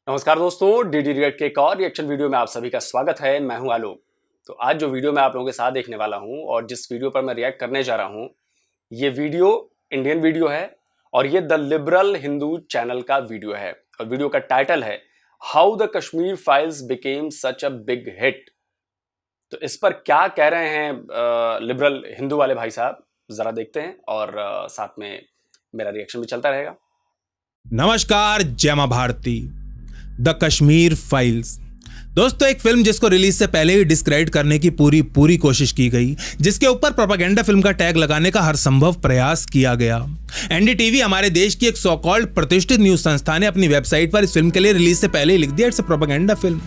नमस्कार दोस्तों, DD react के एक और रिएक्शन वीडियो में आप सभी का स्वागत है। मैं हूं आलोक। तो आज जो वीडियो मैं आप लोगों के साथ देखने वाला हूं और जिस वीडियो पर मैं रिएक्ट करने जा रहा हूं, ये वीडियो इंडियन वीडियो है और ये द लिबरल हिंदू चैनल का वीडियो है और वीडियो का टाइटल है how the Kashmir files became such a big hit. तो इस पर क्या कह रहे हैं लिबरल हिंदू वाले भाई साहब, जरा देखते हैं और साथ में मेरा रिएक्शन भी चलता रहेगा। नमस्कार, जय मां भारती। द कश्मीर फाइल्स दोस्तों एक फिल्म जिसको रिलीज से पहले ही डिस्क्रेडिट करने की पूरी कोशिश की गई, जिसके ऊपर प्रोपेगेंडा फिल्म का टैग लगाने का हर संभव प्रयास किया गया। एनडीटीवी हमारे देश की एक सो कॉल्ड प्रतिष्ठित न्यूज संस्था ने अपनी वेबसाइट पर इस फिल्म के लिए रिलीज से पहले ही लिख दिया इट्स अ प्रोपेगेंडा फिल्म।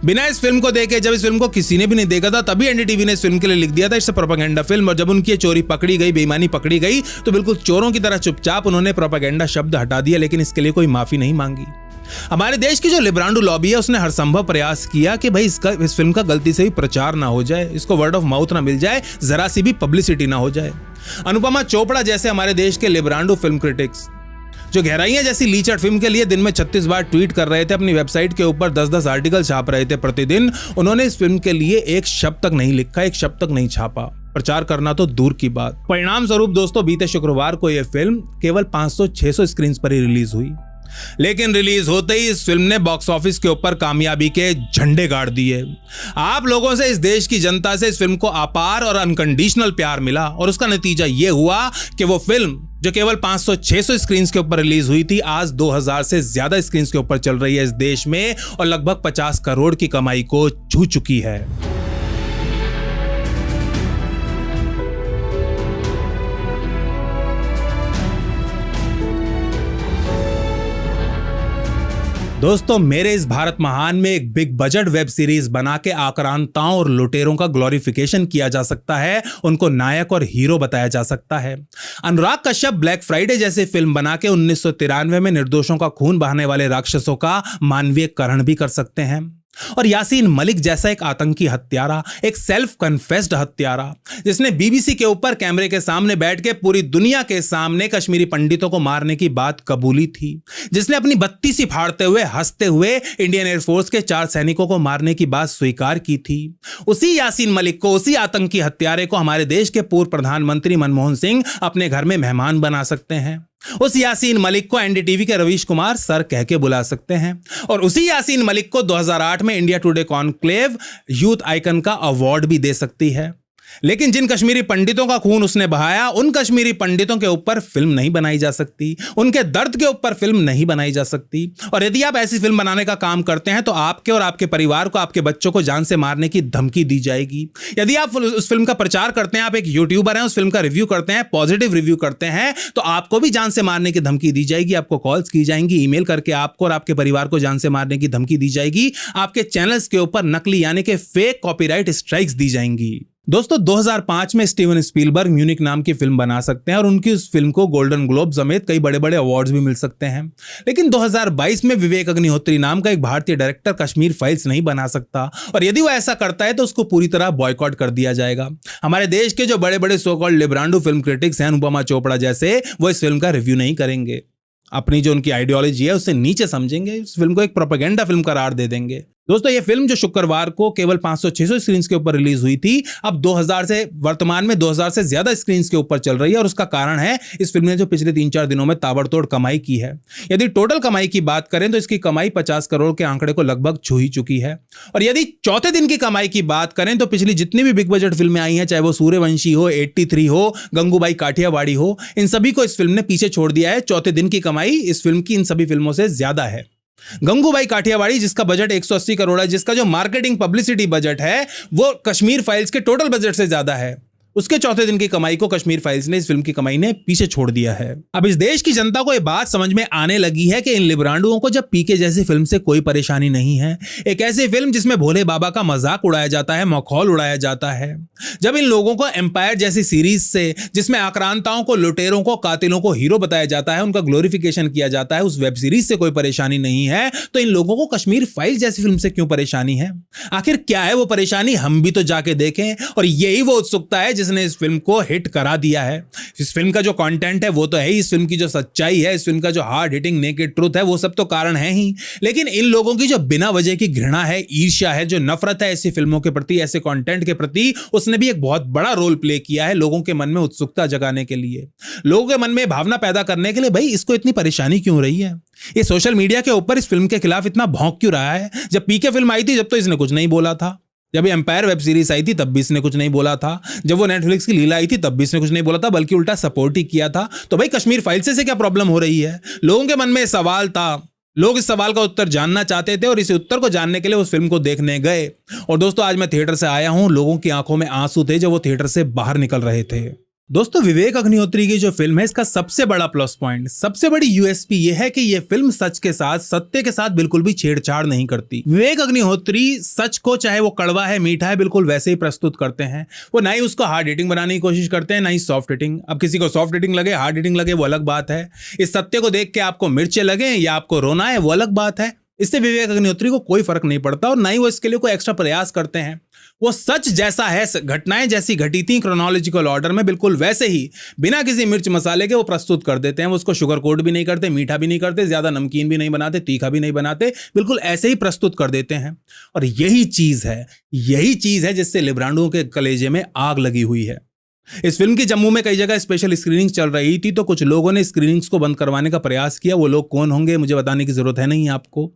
बिना इस फिल्म को देखे जब इस फिल्म को किसी ने भी नहीं देखा था तभी एनडीटीवी ने इस फिल्म के लिए लिख दिया था इट्स अ प्रोपेगेंडा फिल्म। और जब उनकी चोरी पकड़ी गई, बेईमानी पकड़ी गई, तो बिल्कुल चोरों की तरह चुपचाप उन्होंने प्रोपेगेंडा शब्द हटा दिया, लेकिन इसके लिए कोई माफी नहीं मांगी। हमारे देश की जो लिब्रांडो लॉबी है उसने हर संभव प्रयास किया कि भाई इस फिल्म का गलती से भी प्रचार ना हो जाए, इसको वर्ड ऑफ माउथ ना मिल जाए, जरा सी भी पब्लिसिटी ना हो जाए। अनुपमा चोपड़ा जैसे हमारे देश के लिब्रांडो फिल्म क्रिटिक्स जो गहराइयां जैसी लीचड़ फिल्म के लिए दिन में 36 बार ट्वीट कर रहे थे, अपनी वेबसाइट के ऊपर 10-10 आर्टिकल छाप रहे थे प्रतिदिन, उन्होंने इस फिल्म के लिए एक शब्द तक नहीं लिखा, एक शब्द तक नहीं छापा। प्रचार करना तो दूर की बात। परिणाम स्वरूप दोस्तों बीते शुक्रवार को यह फिल्म केवल 500-600 स्क्रीन पर ही रिलीज हुई, लेकिन रिलीज होते ही इस फिल्म ने बॉक्स ऑफिस के ऊपर कामयाबी के झंडे गाड़ दिए। आप लोगों से, इस देश की जनता से इस फिल्म को अपार और अनकंडीशनल प्यार मिला और उसका नतीजा यह हुआ कि वो फिल्म जो केवल 500-600 स्क्रीन के ऊपर रिलीज हुई थी, आज 2000 से ज्यादा स्क्रीन के ऊपर चल रही है इस देश में और लगभग 50 करोड़ की कमाई को छू चुकी है। दोस्तों मेरे इस भारत महान में एक बिग बजट वेब सीरीज बना के आक्रांताओं और लुटेरों का ग्लोरिफिकेशन किया जा सकता है, उनको नायक और हीरो बताया जा सकता है। अनुराग कश्यप ब्लैक फ्राइडे जैसी फिल्म बना के 1993 में निर्दोषों का खून बहाने वाले राक्षसों का मानवीयकरण भी कर सकते हैं। और यासीन मलिक जैसा एक आतंकी हत्यारा, एक सेल्फ कन्फेस्ड हत्यारा, जिसने बीबीसी के ऊपर कैमरे के सामने बैठ के पूरी दुनिया के सामने कश्मीरी पंडितों को मारने की बात कबूली थी, जिसने अपनी बत्तीसी फाड़ते हुए हंसते हुए इंडियन एयरफोर्स के 4 सैनिकों को मारने की बात स्वीकार की थी, उसी यासीन मलिक को, उसी आतंकी हत्यारे को हमारे देश के पूर्व प्रधानमंत्री मनमोहन सिंह अपने घर में मेहमान बना सकते हैं। उस यासीन मलिक को एनडीटीवी के रवीश कुमार सर कह के बुला सकते हैं और उसी यासीन मलिक को 2008 में India today conclave youth icon का अवार्ड भी दे सकती है। लेकिन जिन कश्मीरी पंडितों का खून उसने बहाया, उन कश्मीरी पंडितों के ऊपर फिल्म नहीं बनाई जा सकती, उनके दर्द के ऊपर फिल्म नहीं बनाई जा सकती। और यदि आप ऐसी फिल्म बनाने का काम करते हैं तो आपके और आपके परिवार को, आपके बच्चों को जान से मारने की धमकी दी जाएगी। यदि आप उस फिल्म का प्रचार करते हैं, आप एक यूट्यूबर हैं, उस फिल्म का रिव्यू करते हैं, पॉजिटिव रिव्यू करते हैं, तो आपको भी जान से मारने की धमकी दी जाएगी। आपको कॉल्स की जाएंगी, ईमेल करके आपको और आपके परिवार को जान से मारने की धमकी दी जाएगी। आपके चैनल्स के ऊपर नकली यानी कि फेक कॉपीराइट स्ट्राइक्स दी जाएंगी। दोस्तों 2005 में स्टीवन स्पीलबर्ग म्यूनिक नाम की फिल्म बना सकते हैं और उनकी उस फिल्म को गोल्डन ग्लोब समेत कई बड़े बड़े अवार्ड्स भी मिल सकते हैं, लेकिन 2022 में विवेक अग्निहोत्री नाम का एक भारतीय डायरेक्टर कश्मीर फाइल्स नहीं बना सकता और यदि वो ऐसा करता है तो उसको पूरी तरह बॉयकॉट कर दिया जाएगा। हमारे देश के जो बड़े बड़े सो कॉल्ड लिब्रांडो फिल्म क्रिटिक्स हैं, अनुपमा चोपड़ा जैसे, वो इस फिल्म का रिव्यू नहीं करेंगे। अपनी जो उनकी आइडियोलॉजी है उससे नीचे समझेंगे, इस फिल्म को एक प्रोपेगेंडा फिल्म करार दे देंगे। दोस्तों ये फिल्म जो शुक्रवार को केवल 500-600 स्क्रीन के ऊपर रिलीज हुई थी, अब 2000 से वर्तमान में 2000 से ज्यादा स्क्रीन के ऊपर चल रही है और उसका कारण है इस फिल्म ने जो पिछले 3-4 दिनों में ताबड़तोड़ कमाई की है। यदि टोटल कमाई की बात करें तो इसकी कमाई 50 करोड़ के आंकड़े को लगभग छू ही चुकी है। और यदि चौथे दिन की कमाई की बात करें तो पिछली जितनी भी बिग बजट फिल्में आई हैं, चाहे वो सूर्यवंशी हो, 83 हो, गंगूबाई काठियावाड़ी हो, इन सभी को इस फिल्म ने पीछे छोड़ दिया है। चौथे दिन की कमाई इस फिल्म की इन सभी फिल्मों से ज्यादा है। गंगूबाई काठियावाड़ी जिसका बजट 180 करोड़ है, जिसका जो मार्केटिंग पब्लिसिटी बजट है वो कश्मीर फाइल्स के टोटल बजट से ज्यादा है, उसके चौथे दिन की कमाई को कश्मीर फाइल्स ने, इस फिल्म की कमाई ने पीछे छोड़ दिया है। अब इस देश की जनता को यह बात समझ में आने लगी है कि इन लिब्रांडुओं को जब पीके जैसी फिल्म से कोई परेशानी नहीं है, एक ऐसी फिल्म जिसमें भोले बाबा का मजाक उड़ाया जाता है, मखौल उड़ाया जाता है, जब इन लोगों को एम्पायर जैसी सीरीज से, जिसमें आक्रांताओं को, लुटेरों को, कातिलों को हीरो बताया जाता है, उनका ग्लोरिफिकेशन किया जाता है, उस वेब सीरीज से कोई परेशानी नहीं है, तो इन लोगों को कश्मीर फाइल्स जैसी फिल्म से क्यों परेशानी है? आखिर क्या है वो परेशानी, हम भी तो जाके देखें। और यही वो उत्सुकता है जिसे जिसने इस फिल्म को हिट करा दिया है। इस फिल्म का जो कंटेंट है वो तो है ही, इस फिल्म की जो सच्चाई है, इस फिल्म का जो हार्ड हिटिंग नेकेड ट्रूथ है, वो सब तो कारण है ही, लेकिन इन लोगों की जो बिना वजह की घृणा है, ईर्ष्या है, जो नफरत है ऐसी फिल्मों के प्रति, ऐसे कंटेंट के प्रति, उसने भी एक बहुत बड़ा रोल प्ले किया है लोगों के मन में उत्सुकता जगाने के लिए, लोगों के मन में भावना पैदा करने के लिए। भाई इसको इतनी परेशानी क्यों रही है, ये सोशल मीडिया के ऊपर इस फिल्म के खिलाफ इतना भौंक क्यों रहा है? जब पीके फिल्म आई थी जब तो इसने कुछ नहीं बोला था, जब ये एम्पायर वेब सीरीज आई थी तब भी इसने कुछ नहीं बोला था, जब वो नेटफ्लिक्स की लीला आई थी तब भी इसने कुछ नहीं बोला था, बल्कि उल्टा सपोर्ट ही किया था। तो भाई कश्मीर फाइल्स से क्या प्रॉब्लम हो रही है? लोगों के मन में सवाल था, लोग इस सवाल का उत्तर जानना चाहते थे और इस उत्तर को जानने के लिए उस फिल्म को देखने गए। और दोस्तों आज मैं थिएटर से आया हूं, लोगों की आंखों में आंसू थे जब वो थिएटर से बाहर निकल रहे थे। दोस्तों विवेक अग्निहोत्री की जो फिल्म है, इसका सबसे बड़ा प्लस पॉइंट, सबसे बड़ी यूएसपी ये है कि ये फिल्म सच के साथ, सत्य के साथ बिल्कुल भी छेड़छाड़ नहीं करती। विवेक अग्निहोत्री सच को, चाहे वो कड़वा है मीठा है, बिल्कुल वैसे ही प्रस्तुत करते हैं। वो ना ही उसको हार्ड हिटिंग बनाने की कोशिश करते हैं, ना ही सॉफ्ट हिटिंग। अब किसी को सॉफ्ट हिटिंग लगे, हार्ड हिटिंग लगे, वो अलग बात है। इस सत्य को देख के आपको मिर्चे लगे या आपको रोना है, वो अलग बात है। इससे विवेक अग्निहोत्री को कोई फर्क नहीं पड़ता और ना ही वो इसके लिए कोई एक्स्ट्रा प्रयास करते हैं। वो सच जैसा है, घटनाएं जैसी घटी थी क्रोनोलॉजिकल ऑर्डर में, बिल्कुल वैसे ही बिना किसी मिर्च मसाले के वो प्रस्तुत कर देते हैं। वो उसको शुगर कोट भी नहीं करते, मीठा भी नहीं करते, ज्यादा नमकीन भी नहीं बनाते, तीखा भी नहीं बनाते, बिल्कुल ऐसे ही प्रस्तुत कर देते हैं। और यही चीज है जिससे लिब्रांडो के कलेजे में आग लगी हुई है। इस फिल्म की जम्मू में कई जगह स्पेशल स्क्रीनिंग चल रही थी, तो कुछ लोगों ने स्क्रीनिंग्स को बंद करवाने का प्रयास किया। वो लोग कौन होंगे मुझे बताने की जरूरत है नहीं आपको।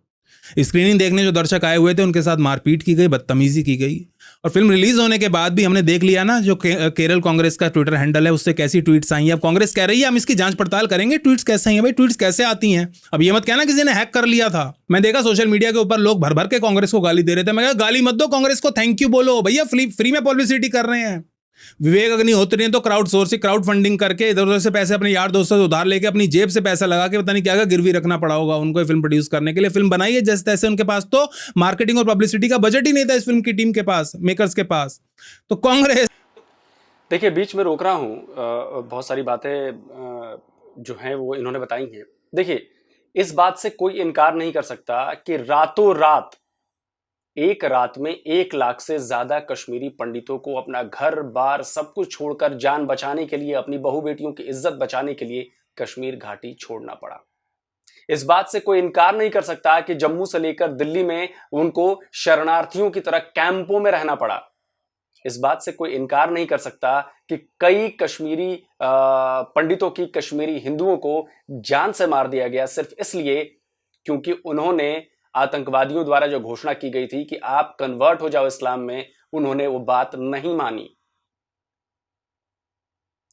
स्क्रीनिंग देखने जो दर्शक आए हुए थे उनके साथ मारपीट की गई, बदतमीजी की गई। और फिल्म रिलीज होने के बाद भी हमने देख लिया ना, जो केरल कांग्रेस का ट्विटर हैंडल है उससे कैसी ट्वीट्स आई हैं। अब कांग्रेस कह रही है हम इसकी जांच पड़ताल करेंगे, ट्वीट्स कैसे आई हैं। भाई ट्वीट्स कैसे आती हैं? अब ये मत कहना किसी ने हैक कर लिया था। मैं देखा सोशल मीडिया के ऊपर लोग भर भर के कांग्रेस को गाली दे रहे थे। मैं कहा गाली मत दो, कांग्रेस को थैंक यू बोलो, भैया फ्री में पब्लिसिटी कर रहे हैं। विवेक अग्निहोत्री ने तो क्राउड फंडिंग करके इधर उधर से पैसे अपने यार दोस्तों से उधार लेके अपनी जेब से पैसा लगा के पता नहीं क्या गिरवी रखना पड़ा होगा उनको ये फिल्म प्रोड्यूस करने के लिए। फिल्म बनाई है जैसे तैसे, उनके पास तो मार्केटिंग और पब्लिसिटी का बजट ही नहीं था इस फिल्म की टीम के पास, मेकर्स के पास। तो कांग्रेस, देखिए बीच में रोक रहा हूं, बहुत सारी बातें जो हैं वो इन्होंने बताई हैं। देखिए इस बात से कोई इनकार नहीं कर सकता कि रातों रात, एक रात में 1 लाख से ज्यादा कश्मीरी पंडितों को अपना घर बार सब कुछ छोड़कर जान बचाने के लिए, अपनी बहू बेटियों की इज्जत बचाने के लिए कश्मीर घाटी छोड़ना पड़ा। इस बात से कोई इनकार नहीं कर सकता कि जम्मू से लेकर दिल्ली में उनको शरणार्थियों की तरह कैंपों में रहना पड़ा। इस बात से कोई इनकार नहीं कर सकता कि कई कश्मीरी पंडितों की, कश्मीरी हिंदुओं को जान से मार दिया गया सिर्फ इसलिए क्योंकि उन्होंने आतंकवादियों द्वारा जो घोषणा की गई थी कि आप कन्वर्ट हो जाओ इस्लाम में, उन्होंने वो बात नहीं मानी।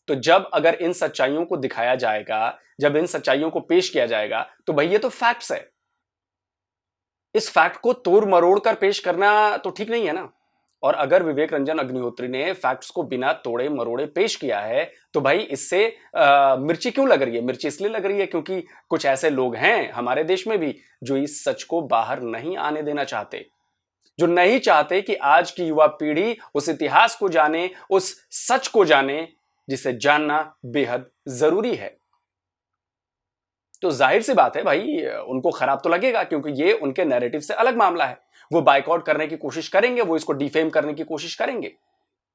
तो जब अगर इन सच्चाइयों को दिखाया जाएगा, जब इन सच्चाइयों को पेश किया जाएगा, तो भाई ये तो फैक्ट्स है। इस फैक्ट को तोड़ मरोड़ कर पेश करना तो ठीक नहीं है ना। और अगर विवेक रंजन अग्निहोत्री ने फैक्ट्स को बिना तोड़े मरोड़े पेश किया है तो भाई इससे मिर्ची क्यों लग रही है? मिर्ची इसलिए लग रही है क्योंकि कुछ ऐसे लोग हैं हमारे देश में भी जो इस सच को बाहर नहीं आने देना चाहते, जो नहीं चाहते कि आज की युवा पीढ़ी उस इतिहास को जाने, उस सच को जाने जिसे जानना बेहद जरूरी है। तो जाहिर सी बात है भाई उनको खराब तो लगेगा क्योंकि ये उनके नैरेटिव से अलग मामला है। वो बाइकआउट करने की कोशिश करेंगे, वो इसको डिफेम करने की कोशिश करेंगे।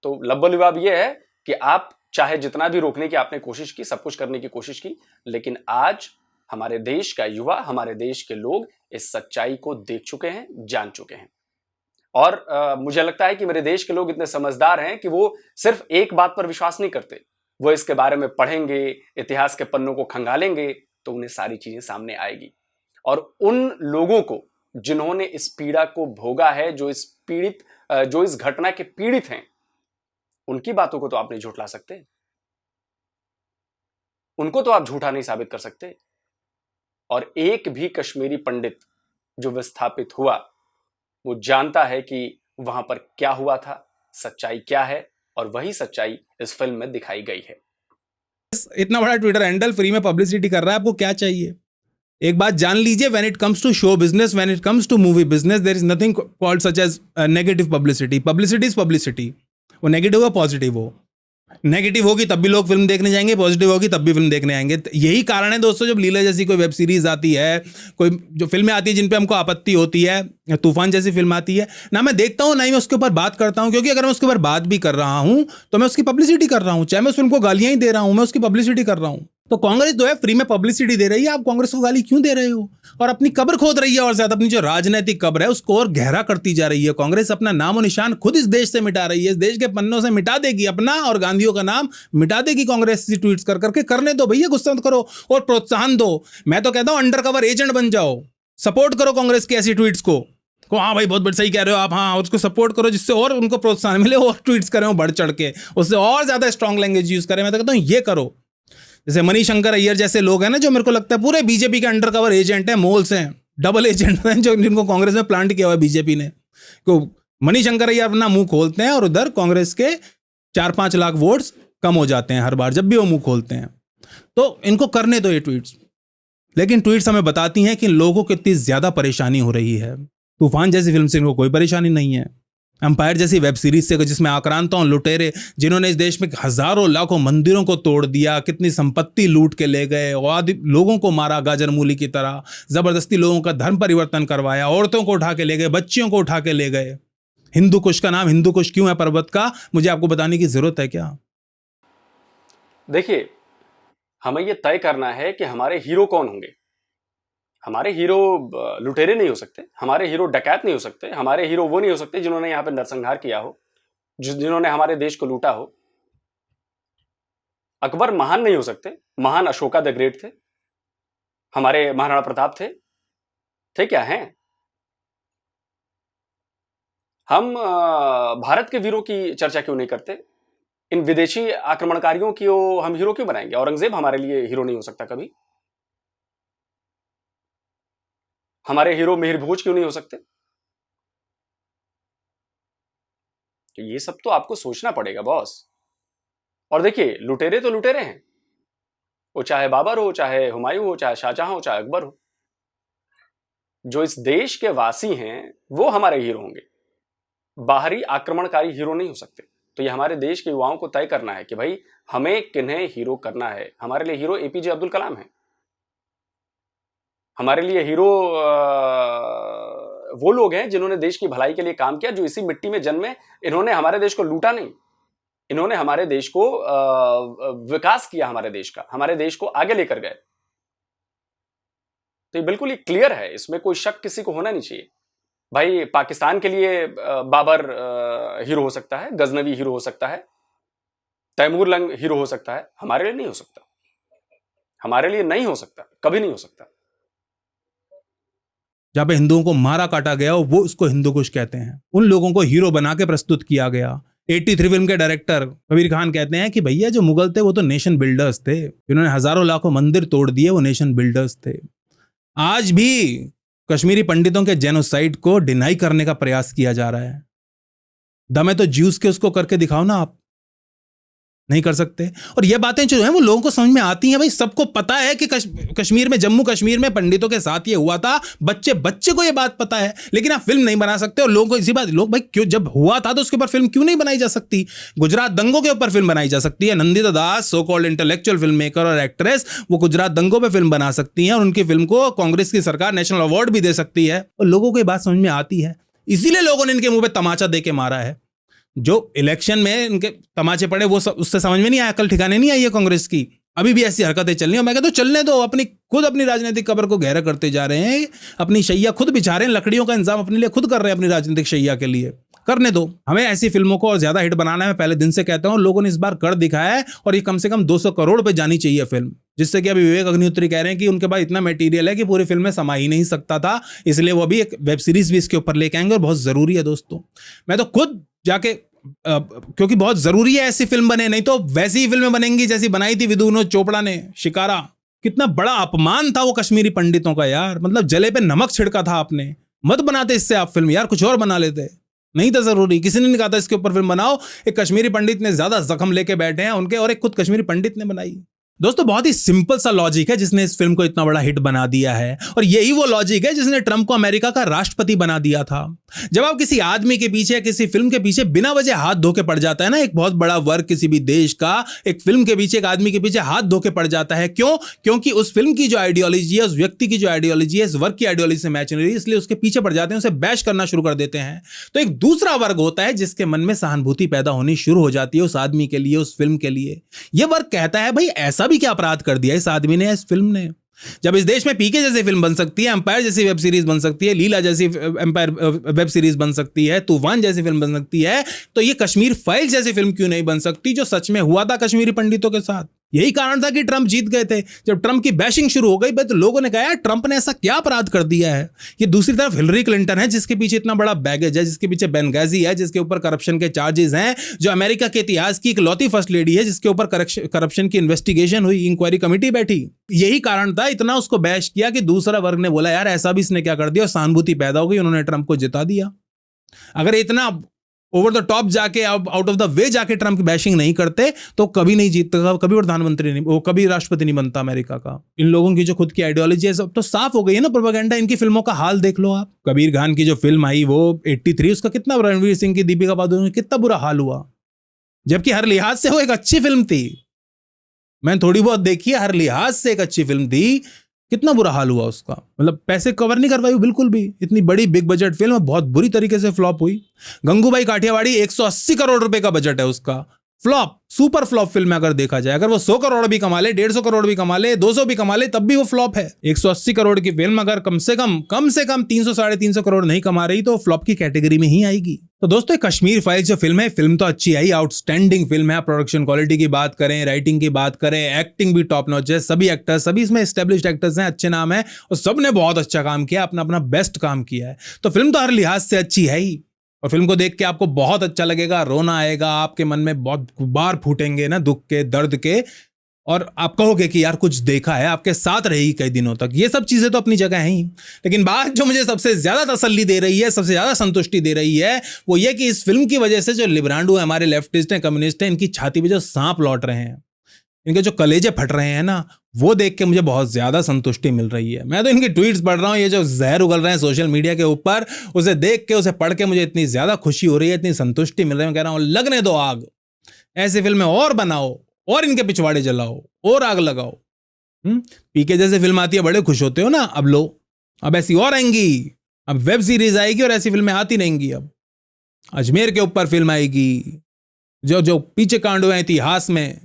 तो लब्बो-लिबाब ये है कि आप चाहे जितना भी रोकने की आपने कोशिश की, सब कुछ करने की कोशिश की, लेकिन आज हमारे देश का युवा, हमारे देश के लोग इस सच्चाई को देख चुके हैं, जान चुके हैं। और मुझे लगता है कि मेरे देश के लोग इतने समझदार हैं कि वो सिर्फ एक बात पर विश्वास नहीं करते, वो इसके बारे में पढ़ेंगे, इतिहास के पन्नों को खंगालेंगे तो उन्हें सारी चीजें सामने आएगी। और उन लोगों को जिन्होंने इस पीड़ा को भोगा है, जो इस घटना के पीड़ित हैं, उनकी बातों को तो आप नहीं झुठला सकते, उनको तो आप झूठा नहीं साबित कर सकते। और एक भी कश्मीरी पंडित जो विस्थापित हुआ वो जानता है कि वहां पर क्या हुआ था, सच्चाई क्या है, और वही सच्चाई इस फिल्म में दिखाई गई है। इतना बड़ा ट्विटर हैंडल फ्री में पब्लिसिटी कर रहा है, आपको क्या चाहिए? एक बात जान लीजिए, when it comes to show business, when it comes to movie business, there is nothing called such as negative publicity. Publicity is publicity, वो नेगेटिव हो पॉजिटिव हो। नेगेटिव होगी तब भी लोग फिल्म देखने जाएंगे, पॉजिटिव होगी तब भी फिल्म देखने आएंगे। यही कारण है दोस्तों, जब लीला जैसी कोई वेब सीरीज आती है, कोई जो फिल्में आती है जिन पे हमको आपत्ति होती है, तूफान जैसी फिल्म आती है ना, मैं देखता हूँ ना ही मैं उसके ऊपर बात करता हूँ, क्योंकि अगर मैं उसके ऊपर बात भी कर रहा हूँ तो मैं उसकी पब्लिसिटी कर रहा हूँ। चाहे मैं उस फिल्म को गालियां ही दे रहा हूँ, मैं उसकी पब्लिसिटी कर रहा हूँ। तो कांग्रेस जो है फ्री में पब्लिसिटी दे रही है, आप कांग्रेस को गाली क्यों दे रहे हो? और अपनी कब्र खोद रही है, और ज्यादा अपनी जो राजनीतिक कब्र है उसको और गहरा करती जा रही है। कांग्रेस अपना नामो निशान खुद इस देश से मिटा रही है, इस देश के पन्नों से मिटा देगी अपना, और गांधियों का नाम मिटा देगी कांग्रेस से ट्वीट्स कर करके। करने दो भैया, गुस्सा मत करो और प्रोत्साहन दो। मैं तो कहता हूं अंडर कवर एजेंट बन जाओ, सपोर्ट करो कांग्रेस की ऐसी ट्वीट्स को हाँ भाई बहुत सही कह रहे हो आप, हाँ उसको सपोर्ट करो, जिससे और उनको प्रोत्साहन मिले और ट्वीट्स करें बढ़ चढ़ के, उससे और ज्यादा स्ट्रांग लैंग्वेज यूज करें। मैं तो कहता हूँ ये करो। जैसे मणिशंकर अय्यर जैसे लोग हैं ना, जो मेरे को लगता है पूरे बीजेपी के अंडर कवर एजेंट हैं, मोल्स हैं, डबल एजेंट हैं, जो जिनको कांग्रेस में प्लांट किया हुआ है बीजेपी ने। तो मणिशंकर अय्यर अपना मुंह खोलते हैं और उधर कांग्रेस के 4-5 लाख वोट्स कम हो जाते हैं हर बार जब भी वो मुंह खोलते हैं। तो इनको करने दो ये ट्वीट्स। लेकिन ट्वीट्स हमें बताती हैं कि लोगों को कितनी ज्यादा परेशानी हो रही है। तूफान जैसी फिल्म से इनको कोई परेशानी नहीं है। एम्पायर जैसी वेब सीरीज से, जिसमें आक्रांताओं लुटेरे जिन्होंने इस देश में हजारों लाखों मंदिरों को तोड़ दिया, कितनी संपत्ति लूट के ले गए, और लोगों को मारा गाजर मूली की तरह, जबरदस्ती लोगों का धर्म परिवर्तन करवाया, औरतों को उठा के ले गए, बच्चियों को उठा के ले गए। हिंदू कुश का नाम हिंदू कुश क्यों है पर्वत का, मुझे आपको बताने की जरूरत है क्या? देखिए, हमें यह तय करना है कि हमारे हीरो कौन होंगे। हमारे हीरो लुटेरे नहीं हो सकते, हमारे हीरो डकैत नहीं हो सकते, हमारे हीरो वो नहीं हो सकते जिन्होंने यहां पर नरसंहार किया हो, जिन्होंने हमारे देश को लूटा हो। अकबर महान नहीं हो सकते, महान अशोका द ग्रेट थे, हमारे महाराणा प्रताप थे क्या हैं? हम भारत के वीरों की चर्चा क्यों नहीं करते? इन विदेशी आक्रमणकारियों की हम हीरो क्यों बनाएंगे? औरंगजेब हमारे लिए हीरो नहीं हो सकता कभी? हमारे हीरो मिहिर भोज क्यों नहीं हो सकते? तो ये सब तो आपको सोचना पड़ेगा बॉस। और देखिए, लुटेरे तो लुटेरे हैं, वो चाहे बाबर हो, चाहे हुमायूं हो, चाहे शाहजहां हो, चाहे अकबर हो। जो इस देश के वासी हैं वो हमारे हीरो होंगे, बाहरी आक्रमणकारी हीरो नहीं हो सकते। तो ये हमारे देश के युवाओं को तय करना है कि भाई हमें किन्हें हीरो करना है। हमारे लिए हीरो एपीजे अब्दुल कलाम है, हमारे लिए हीरो वो लोग हैं जिन्होंने देश की भलाई के लिए काम किया, जो इसी मिट्टी में जन्मे। इन्होंने हमारे देश को लूटा नहीं, इन्होंने हमारे देश को विकास किया, हमारे देश को आगे लेकर गए। तो ये बिल्कुल ही क्लियर है, इसमें कोई शक किसी को होना नहीं चाहिए। भाई पाकिस्तान के लिए बाबर हीरो हो सकता है, गजनवी हीरो हो सकता है, तैमूर लंग हीरो हो सकता है, हमारे लिए नहीं हो सकता, हमारे लिए नहीं हो सकता, कभी नहीं हो सकता। जहां पे हिंदुओं को मारा काटा गया वो उसको हिंदू कुश कहते हैं। उन लोगों को हीरो बना के प्रस्तुत किया गया। 83 फिल्म के डायरेक्टर कबीर खान कहते हैं कि भैया जो मुगल थे वो तो नेशन बिल्डर्स थे, जिन्होंने हजारों लाखों मंदिर तोड़ दिए, वो नेशन बिल्डर्स थे। आज भी कश्मीरी पंडितों के जेनोसाइड को डिनाई करने का प्रयास किया जा रहा है। दम है तो ज्यूस के उसको करके दिखाओ ना, आप नहीं कर सकते। और ये बातें जो है वो लोगों को समझ में आती हैं। भाई सबको पता है कि कश्मीर में, जम्मू कश्मीर में पंडितों के साथ ये हुआ था, बच्चे को ये बात पता है, लेकिन आप फिल्म नहीं बना सकते। और लोगों को इसी बात, लोग भाई क्यों, जब हुआ था तो उसके ऊपर फिल्म क्यों नहीं बनाई जा सकती? गुजरात दंगों के ऊपर फिल्म बनाई जा सकती है। Nandita Das, so called intellectual film maker और एक्ट्रेस, वो गुजरात दंगों पर फिल्म बना सकती हैं और उनकी फिल्म को कांग्रेस की सरकार नेशनल अवार्ड भी दे सकती है। और लोगों को ये बात समझ में आती है, इसीलिए लोगों ने इनके मुंह पे तमाचा दे के मारा है। जो इलेक्शन में इनके तमाचे पड़े वो सब उससे समझ में नहीं आया, कल ठिकाने नहीं आई है कांग्रेस की। अभी भी ऐसी हरकतें चल रही हैं। मैं कहता हूं चलने दो, खुद अपनी राजनीतिक कब्र को गहरा करते जा रहे हैं, अपनी शैया खुद बिछा रहे हैं, लकड़ियों का इंतजाम अपने लिए खुद कर रहे हैं, अपनी राजनीतिक शैया के लिए। करने दो, हमें ऐसी फिल्मों को और ज्यादा हिट बनाना है। मैं पहले दिन से कहता हूं, लोगों ने इस बार कर दिखाया है और ये कम से कम 200 करोड़ पे जानी चाहिए फिल्म। जिससे कि अभी विवेक अग्निहोत्री कह रहे हैं कि उनके पास इतना मटेरियल है कि पूरी फिल्म में समा ही नहीं सकता था, इसलिए वो अभी एक वेब सीरीज भी इसके ऊपर लेके आएंगे और बहुत जरूरी है दोस्तों। मैं तो खुद जाके क्योंकि बहुत जरूरी है ऐसी फिल्म बने, नहीं तो वैसी ही फिल्में बनेंगी जैसी बनाई थी विनोद चोपड़ा ने शिकारा। कितना बड़ा अपमान था वो कश्मीरी पंडितों का यार, मतलब जले पे नमक छिड़का था आपने। मत बनाते इससे आप फिल्म यार, कुछ और बना लेते, नहीं था जरूरी। किसी ने नहीं कहा था इसके ऊपर फिल्म बनाओ। एक कश्मीरी पंडित ने ज्यादा जख्म लेके बैठे हैं उनके, और एक खुद कश्मीरी पंडित ने बनाई। दोस्तों बहुत ही सिंपल सा लॉजिक है जिसने इस फिल्म को इतना बड़ा हिट बना दिया है, और यही वो लॉजिक है जिसने ट्रंप को अमेरिका का राष्ट्रपति बना दिया था। जब आप किसी आदमी के पीछे, किसी फिल्म के पीछे बिना वजह हाथ धो के पड़ जाता है ना, एक बहुत बड़ा वर्ग किसी भी देश का एक फिल्म के पीछे, एक आदमी के पीछे हाथ धो के पड़ जाता है। क्यों? क्योंकि उस फिल्म की जो आइडियोलॉजी है, उस व्यक्ति की जो आइडियोलॉजी है, इस वर्ग की आइडियोलॉजी से मैच नहीं रही, इसलिए उसके पीछे पड़ जाते हैं, उसे बैश करना शुरू कर देते हैं। तो एक दूसरा वर्ग होता है जिसके मन में सहानुभूति पैदा होनी शुरू हो जाती है उस आदमी के लिए, उस फिल्म के लिए। यह वर्ग कहता है भाई ऐसा भी क्या अपराध कर दिया इस आदमी ने, इस फिल्म ने। जब इस देश में पीके जैसी फिल्म बन सकती है, एम्पायर जैसी वेब सीरीज बन सकती है, लीला जैसी एम्पायर वेब सीरीज बन सकती है, तूफान जैसी फिल्म बन सकती है, तो ये कश्मीर फाइल्स जैसी फिल्म क्यों नहीं बन सकती, जो सच में हुआ था कश्मीरी पंडितों के साथ। यही कारण था कि ट्रंप जीत गए थे। जब ट्रंप की बैशिंग शुरू हो गई तो लोगों ने कहा यार ट्रंप ने ऐसा क्या अपराध कर दिया है। ये दूसरी तरफ हिलरी क्लिंटन है जिसके पीछे इतना बड़ा बैगेज है, जिसके पीछे बेनगाजी है, जिसके ऊपर करप्शन के चार्जेस हैं, जो अमेरिका के इतिहास की इकलौती फर्स्ट लेडी है जिसके ऊपर करप्शन की इन्वेस्टिगेशन हुई, इंक्वायरी कमेटी बैठी। यही कारण था, इतना उसको बैश किया कि दूसरा वर्ग ने बोला यार ऐसा भी इसने क्या कर दिया, और सहानुभूति पैदा हो गई, उन्होंने ट्रंप को जिता दिया। अगर इतना ओवर द टॉप जाके, अब आउट ऑफ द वे जाके ट्रंप की बैशिंग नहीं करते तो कभी नहीं जीतता, कभी प्रधानमंत्री नहीं, वो कभी राष्ट्रपति नहीं बनता अमेरिका का। इन लोगों की जो खुद की आइडियोलॉजी है सब तो साफ हो गई है ना, प्रोपेगेंडा। इनकी फिल्मों का हाल देख लो आप। कबीर खान की जो फिल्म आई वो 83, उसका कितना, रणवीर सिंह की, दीपिका पादुकोण कितना बुरा हाल हुआ, जबकि हर लिहाज से वो एक अच्छी फिल्म थी। मैंने थोड़ी बहुत देखी है, हर लिहाज से एक अच्छी फिल्म थी। कितना बुरा हाल हुआ उसका, मतलब पैसे कवर नहीं कर पाई बिल्कुल भी। इतनी बड़ी बिग बजट फिल्म बहुत बुरी तरीके से फ्लॉप हुई। गंगूबाई काठियावाड़ी 180 करोड़ रुपए का बजट है उसका, फ्लॉप, सुपर फ्लॉप फिल्म है। अगर देखा जाए, अगर वो 100 करोड़ भी कमा ले, 150 करोड़ भी कमा ले, 200 भी कमा ले, तब भी वो फ्लॉप है। 180 करोड़ की फिल्म अगर कम से कम 300 साढ़े 300 करोड़ नहीं कमा रही तो फ्लॉप की कैटेगरी में ही आएगी। तो दोस्तों कश्मीर फाइल्स जो फिल्म है, फिल्म तो अच्छी आई, आउटस्टैंडिंग फिल्म है। प्रोडक्शन क्वालिटी की बात करें, राइटिंग की बात करें, एक्टिंग भी टॉप नॉच है। सभी एक्टर्स, सभी इसमें एस्टेब्लिश्ड एक्टर्स हैं, अच्छे नाम है, और सबने बहुत अच्छा काम किया, अपना अपना बेस्ट काम किया है। तो फिल्म तो हर लिहाज से अच्छी है ही, और फिल्म को देख के आपको बहुत अच्छा लगेगा, रोना आएगा, आपके मन में बहुत गुब्बार फूटेंगे ना दुख के, दर्द के, और आप कहोगे कि यार कुछ देखा है, आपके साथ रहेगी कई दिनों तक। ये सब चीजें तो अपनी जगह हैं ही, लेकिन बात जो मुझे सबसे ज्यादा तसल्ली दे रही है, सबसे ज्यादा संतुष्टि दे रही है, वो ये कि इस फिल्म की वजह से जो लिब्रांडो है, हमारे लेफ्टिस्ट हैं, कम्युनिस्ट हैं, इनकी छाती पे जो सांप लौट रहे हैं, इनके जो कलेजे फट रहे हैं ना, वो देख के मुझे बहुत ज्यादा संतुष्टि मिल रही है। मैं तो इनकी ट्वीट्स पढ़ रहा हूँ, ये जो जहर उगल रहे हैं सोशल मीडिया के ऊपर, उसे देख के, उसे पढ़ के मुझे इतनी ज्यादा खुशी हो रही है, इतनी संतुष्टि मिल रही है। मैं कह रहा हूँ लगने दो आग, ऐसी फिल्में और बनाओ, और इनके पिछवाड़े जलाओ, और आग लगाओ। पीके जैसे फिल्म आती है, बड़े खुश होते हो ना, अब लो, अब ऐसी और आएंगी, अब वेब सीरीज आएगी और ऐसी फिल्में आती रहेंगी। अब अजमेर के ऊपर फिल्म आएगी, जो जो पीछे कांड हुए इतिहास में,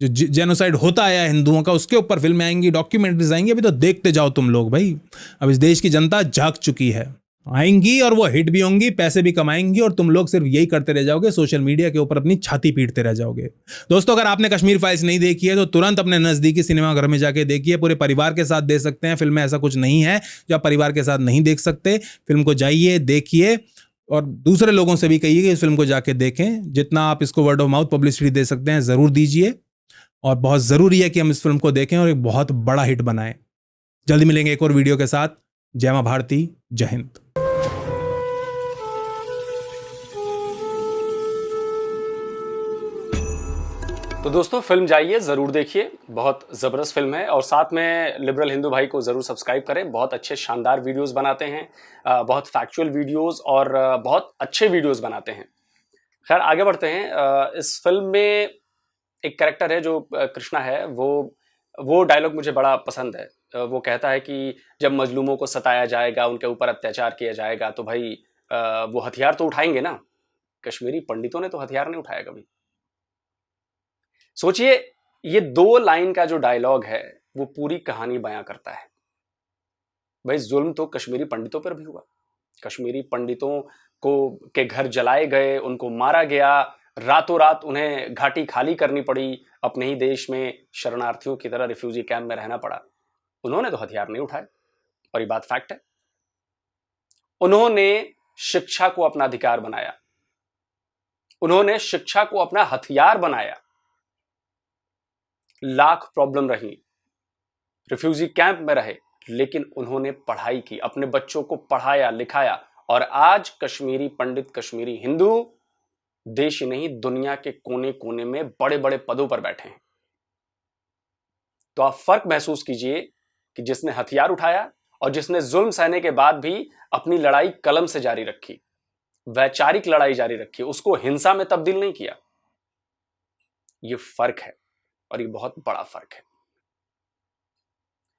जो जेनोसाइड होता आया हिंदुओं का, उसके ऊपर फिल्में आएंगी, डॉक्यूमेंट्रीज आएंगी। अभी तो देखते जाओ तुम लोग भाई। अब इस देश की जनता जाग चुकी है, आएंगी और वो हिट भी होंगी, पैसे भी कमाएंगी, और तुम लोग सिर्फ यही करते रह जाओगे, सोशल मीडिया के ऊपर अपनी छाती पीटते रह जाओगे। दोस्तों अगर आपने कश्मीर फाइल्स नहीं देखी है तो तुरंत अपने नजदीकी सिनेमाघर में जाके देखिए। पूरे परिवार के साथ देख सकते हैं फिल्म में, ऐसा कुछ नहीं है जो आप परिवार के साथ नहीं देख सकते। फिल्म को जाइए, देखिए, और दूसरे लोगों से भी कहिए कि इस फिल्म को जाके देखें। जितना आप इसको वर्ड ऑफ माउथ पब्लिसिटी दे सकते हैं जरूर दीजिए, और बहुत जरूरी है कि हम इस फिल्म को देखें और एक बहुत बड़ा हिट बनाएं। जल्दी मिलेंगे एक और वीडियो के साथ। जय मां भारती, जय हिंद। तो दोस्तों फिल्म जाइए, ज़रूर देखिए, बहुत ज़बरदस्त फिल्म है। और साथ में लिबरल हिंदू भाई को ज़रूर सब्सक्राइब करें, बहुत अच्छे शानदार वीडियोस बनाते हैं, बहुत फैक्चुअल वीडियोस और बहुत अच्छे वीडियोस बनाते हैं। खैर आगे बढ़ते हैं। इस फिल्म में एक कैरेक्टर है जो कृष्णा है, वो डायलॉग मुझे बड़ा पसंद है। वो कहता है कि जब मजलूमों को सताया जाएगा, उनके ऊपर अत्याचार किया जाएगा, तो भाई वो हथियार तो उठाएंगे ना। कश्मीरी पंडितों ने तो हथियार नहीं उठाया कभी। सोचिए, ये 2 लाइन का जो डायलॉग है वो पूरी कहानी बयां करता है। भाई जुल्म तो कश्मीरी पंडितों पर भी हुआ, कश्मीरी पंडितों को के घर जलाए गए, उनको मारा गया, रातों रात उन्हें घाटी खाली करनी पड़ी, अपने ही देश में शरणार्थियों की तरह रिफ्यूजी कैंप में रहना पड़ा। उन्होंने तो हथियार नहीं उठाए, और ये बात फैक्ट है। उन्होंने शिक्षा को अपना अधिकार बनाया, उन्होंने शिक्षा को अपना हथियार बनाया। लाख प्रॉब्लम रही, रिफ्यूजी कैंप में रहे, लेकिन उन्होंने पढ़ाई की, अपने बच्चों को पढ़ाया लिखाया, और आज कश्मीरी पंडित, कश्मीरी हिंदू देश ही नहीं दुनिया के कोने कोने में बड़े बड़े पदों पर बैठे हैं। तो आप फर्क महसूस कीजिए कि जिसने हथियार उठाया और जिसने जुल्म सहने के बाद भी अपनी लड़ाई कलम से जारी रखी, वैचारिक लड़ाई जारी रखी, उसको हिंसा में तब्दील नहीं किया। यह फर्क है और ये बहुत बड़ा फर्क है।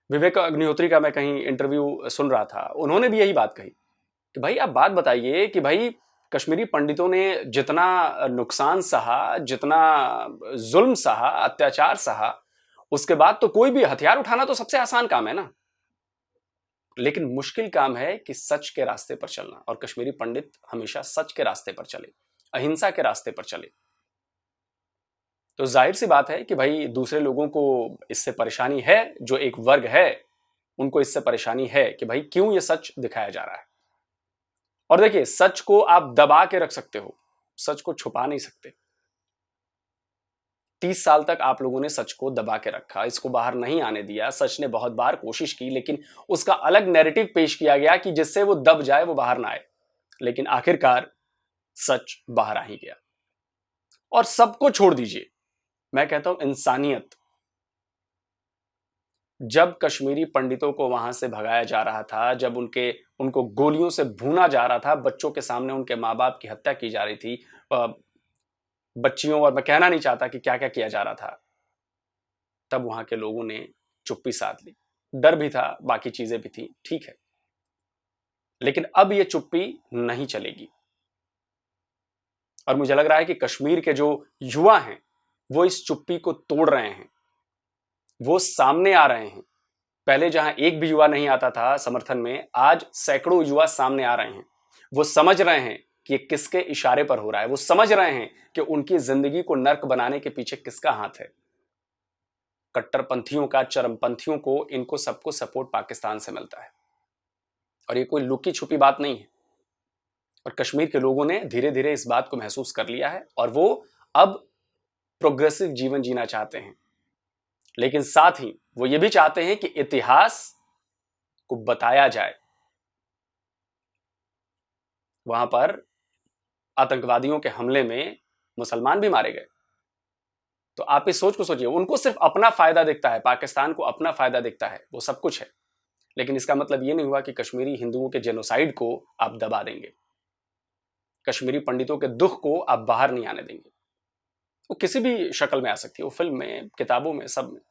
विवेक अग्निहोत्री का मैं कहीं इंटरव्यू सुन रहा था, उन्होंने भी यही बात कही कि भाई आप बात बताइए कि भाई कश्मीरी पंडितों ने जितना नुकसान सहा, जितना जुल्म सहा, अत्याचार सहा, उसके बाद तो कोई भी हथियार उठाना तो सबसे आसान काम है ना, लेकिन मुश्किल काम है कि सच के रास्ते पर चलना। और कश्मीरी पंडित हमेशा सच के रास्ते पर चले, अहिंसा के रास्ते पर चले। तो जाहिर सी बात है कि भाई दूसरे लोगों को इससे परेशानी है, जो एक वर्ग है उनको इससे परेशानी है कि भाई क्यों ये सच दिखाया जा रहा है। और देखिए, सच को आप दबा के रख सकते हो, सच को छुपा नहीं सकते। 30 साल तक आप लोगों ने सच को दबा के रखा, इसको बाहर नहीं आने दिया। सच ने बहुत बार कोशिश की, लेकिन उसका अलग नैरेटिव पेश किया गया कि जिससे वो दब जाए, वो बाहर ना आए। लेकिन आखिरकार सच बाहर आ ही गया। और सबको छोड़ दीजिए, मैं कहता हूं इंसानियत। जब कश्मीरी पंडितों को वहां से भगाया जा रहा था, जब उनको गोलियों से भूना जा रहा था, बच्चों के सामने उनके माँ बाप की हत्या की जा रही थी, बच्चियों, और मैं कहना नहीं चाहता कि क्या क्या किया जा रहा था, तब वहां के लोगों ने चुप्पी साध ली। डर भी था, बाकी चीजें भी थी, ठीक है, लेकिन अब ये चुप्पी नहीं चलेगी। और मुझे लग रहा है कि कश्मीर के जो युवा हैं वो इस चुप्पी को तोड़ रहे हैं, वो सामने आ रहे हैं। पहले जहां एक भी युवा नहीं आता था समर्थन में, आज सैकड़ों युवा सामने आ रहे हैं। वो समझ रहे हैं कि ये किसके इशारे पर हो रहा है, वो समझ रहे हैं कि उनकी जिंदगी को नर्क बनाने के पीछे किसका हाथ है। कट्टरपंथियों का, चरमपंथियों को, इनको सबको सपोर्ट पाकिस्तान से मिलता है। और ये कोई लुकी छुपी बात नहीं है। और कश्मीर के लोगों ने धीरे धीरे इस बात को महसूस कर लिया है और वो अब प्रोग्रेसिव जीवन जीना चाहते हैं। लेकिन साथ ही वो ये भी चाहते हैं कि इतिहास को बताया जाए। वहां पर आतंकवादियों के हमले में मुसलमान भी मारे गए। तो आप इस सोच को सोचिए, उनको सिर्फ अपना फायदा दिखता है, पाकिस्तान को अपना फायदा दिखता है, वो सब कुछ है। लेकिन इसका मतलब ये नहीं हुआ कि कश्मीरी हिंदुओं के जेनोसाइड को आप दबा देंगे, कश्मीरी पंडितों के दुख को आप बाहर नहीं आने देंगे। वो किसी भी शक्ल में आ सकती है, वो फिल्म में, किताबों में, सब में,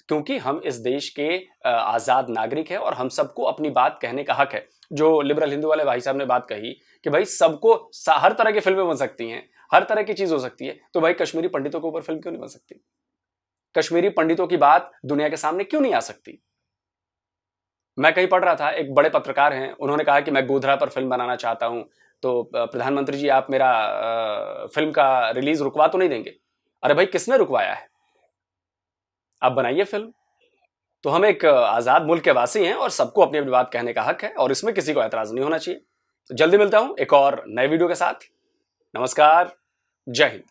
क्योंकि हम इस देश के आजाद नागरिक हैं और हम सबको अपनी बात कहने का हक है। जो लिबरल हिंदू वाले भाई साहब ने बात कही कि भाई सबको हर तरह की फिल्में बन सकती हैं, हर तरह की चीज हो सकती है, तो भाई कश्मीरी पंडितों के ऊपर फिल्म क्यों नहीं बन सकती? कश्मीरी पंडितों की बात दुनिया के सामने क्यों नहीं आ सकती? मैं कहीं पढ़ रहा था, एक बड़े पत्रकार हैं, उन्होंने कहा कि मैं गोधरा पर फिल्म बनाना चाहता हूं, तो प्रधानमंत्री जी आप मेरा फिल्म का रिलीज रुकवा तो नहीं देंगे? अरे भाई, किसने रुकवाया है? आप बनाइए फिल्म। तो हम एक आजाद मुल्क के वासी हैं और सबको अपनी अपनी बात कहने का हक है और इसमें किसी को ऐतराज नहीं होना चाहिए। तो जल्दी मिलता हूं एक और नए वीडियो के साथ। नमस्कार, जय हिंद।